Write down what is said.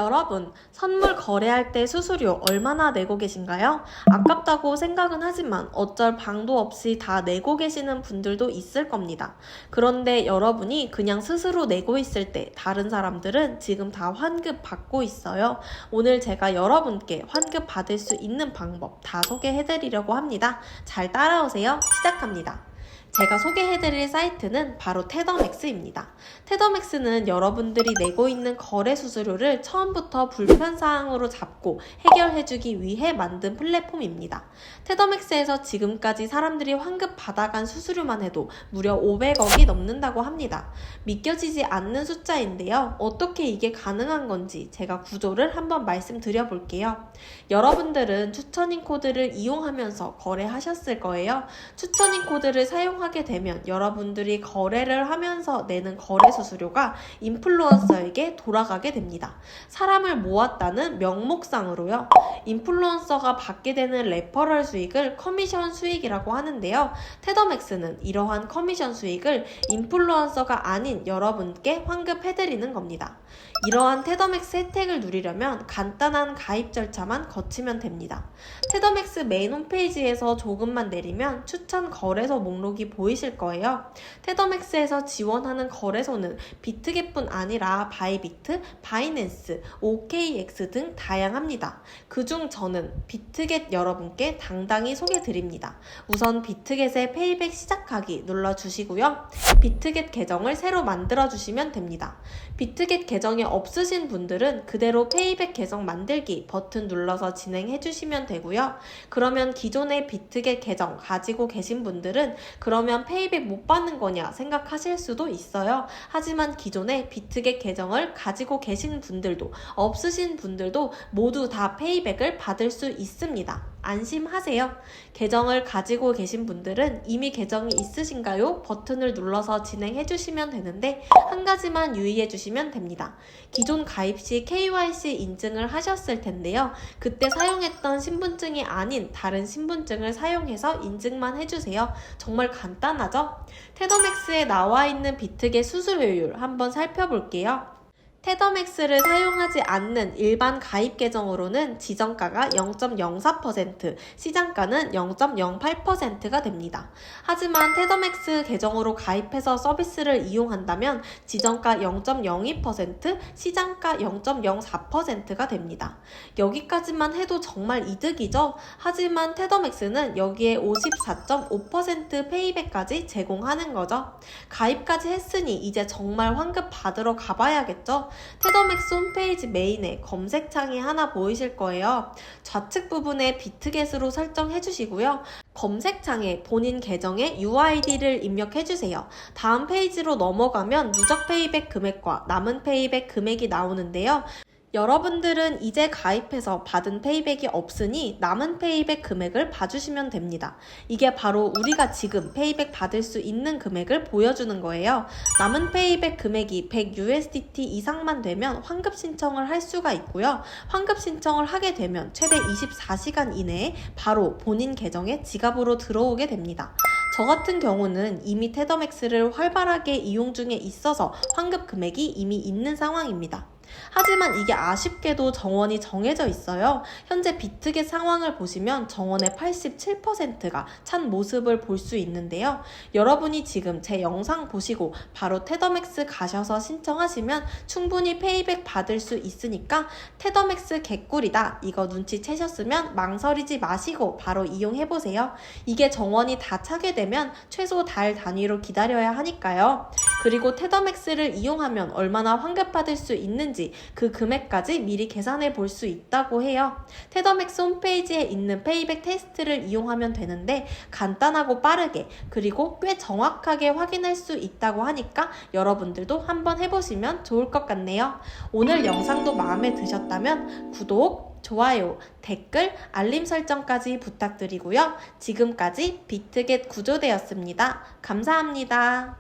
여러분, 선물 거래할 때 수수료 얼마나 내고 계신가요? 아깝다고 생각은 하지만 어쩔 방도 없이 다 내고 계시는 분들도 있을 겁니다. 그런데 여러분이 그냥 스스로 내고 있을 때 다른 사람들은 지금 다 환급 받고 있어요. 오늘 제가 여러분께 환급 받을 수 있는 방법 다 소개해드리려고 합니다. 잘 따라오세요. 시작합니다. 제가 소개해드릴 사이트는 바로 테더맥스입니다. 테더맥스는 여러분들이 내고 있는 거래 수수료를 처음부터 불편사항으로 잡고 해결해주기 위해 만든 플랫폼입니다. 테더맥스에서 지금까지 사람들이 환급 받아간 수수료만 해도 무려 500억이 넘는다고 합니다. 믿겨지지 않는 숫자인데요. 어떻게 이게 가능한 건지 제가 구조를 한번 말씀드려 볼게요. 여러분들은 추천인 코드를 이용하면서 거래하셨을 거예요. 추천인 코드를 사용하게 되면 여러분들이 거래를 하면서 내는 거래 수수료가 인플루언서에게 돌아가게 됩니다. 사람을 모았다는 명목상으로요. 인플루언서가 받게 되는 레퍼럴 수익을 커미션 수익이라고 하는데요. 테더맥스는 이러한 커미션 수익을 인플루언서가 아닌 여러분께 환급해드리는 겁니다. 이러한 테더맥스 혜택을 누리려면 간단한 가입 절차만 거치면 됩니다. 테더맥스 메인 홈페이지에서 조금만 내리면 추천 거래소 목록이 보이실 거예요. 테더맥스에서 지원하는 거래소는 비트겟뿐 아니라 바이비트, 바이낸스, OKX 등 다양합니다. 그중 저는 비트겟 여러분께 당당히 소개드립니다. 우선 비트겟의 페이백 시작하기 눌러주시고요. 비트겟 계정을 새로 만들어주시면 됩니다. 비트겟 계정이 없으신 분들은 그대로 페이백 계정 만들기 버튼 눌러서 진행해주시면 되고요. 그러면 기존의 비트겟 계정 가지고 계신 분들은 그러면 페이백 못 받는 거냐 생각하실 수도 있어요. 하지만 기존의 비트겟 계정을 가지고 계신 분들도 없으신 분들도 모두 다 페이백을 받을 수 있습니다. 안심하세요. 계정을 가지고 계신 분들은 이미 계정이 있으신가요? 버튼을 눌러서 진행해 주시면 되는데 한 가지만 유의해 주시면 됩니다. 기존 가입 시 KYC 인증을 하셨을 텐데요. 그때 사용했던 신분증이 아닌 다른 신분증을 사용해서 인증만 해주세요. 정말 간단하죠? 테더맥스에 나와 있는 비트겟 수수료율 한번 살펴볼게요. 테더맥스를 사용하지 않는 일반 가입 계정으로는 지정가가 0.04%, 시장가는 0.08%가 됩니다. 하지만 테더맥스 계정으로 가입해서 서비스를 이용한다면 지정가 0.02%, 시장가 0.04%가 됩니다. 여기까지만 해도 정말 이득이죠? 하지만 테더맥스는 여기에 54.5% 페이백까지 제공하는 거죠. 가입까지 했으니 이제 정말 환급 받으러 가봐야겠죠? 테더맥스 홈페이지 메인에 검색창이 하나 보이실 거예요. 좌측 부분에 비트겟으로 설정해 주시고요. 검색창에 본인 계정의 UID를 입력해 주세요. 다음 페이지로 넘어가면 누적 페이백 금액과 남은 페이백 금액이 나오는데요. 여러분들은 이제 가입해서 받은 페이백이 없으니 남은 페이백 금액을 봐주시면 됩니다. 이게 바로 우리가 지금 페이백 받을 수 있는 금액을 보여주는 거예요. 남은 페이백 금액이 100USDT 이상만 되면 환급 신청을 할 수가 있고요. 환급 신청을 하게 되면 최대 24시간 이내에 바로 본인 계정에 지갑으로 들어오게 됩니다. 저 같은 경우는 이미 테더맥스를 활발하게 이용 중에 있어서 환급 금액이 이미 있는 상황입니다. 하지만 이게 아쉽게도 정원이 정해져 있어요. 현재 비트겟 상황을 보시면 정원의 87%가 찬 모습을 볼 수 있는데요. 여러분이 지금 제 영상 보시고 바로 테더맥스 가셔서 신청하시면 충분히 페이백 받을 수 있으니까 테더맥스 개꿀이다. 이거 눈치채셨으면 망설이지 마시고 바로 이용해보세요. 이게 정원이 다 차게 되면 최소 달 단위로 기다려야 하니까요. 그리고 테더맥스를 이용하면 얼마나 환급받을 수 있는지 그 금액까지 미리 계산해 볼 수 있다고 해요. 테더맥스 홈페이지에 있는 페이백 테스트를 이용하면 되는데 간단하고 빠르게 그리고 꽤 정확하게 확인할 수 있다고 하니까 여러분들도 한번 해보시면 좋을 것 같네요. 오늘 영상도 마음에 드셨다면 구독, 좋아요, 댓글, 알림 설정까지 부탁드리고요. 지금까지 비트겟 구조대였습니다. 감사합니다.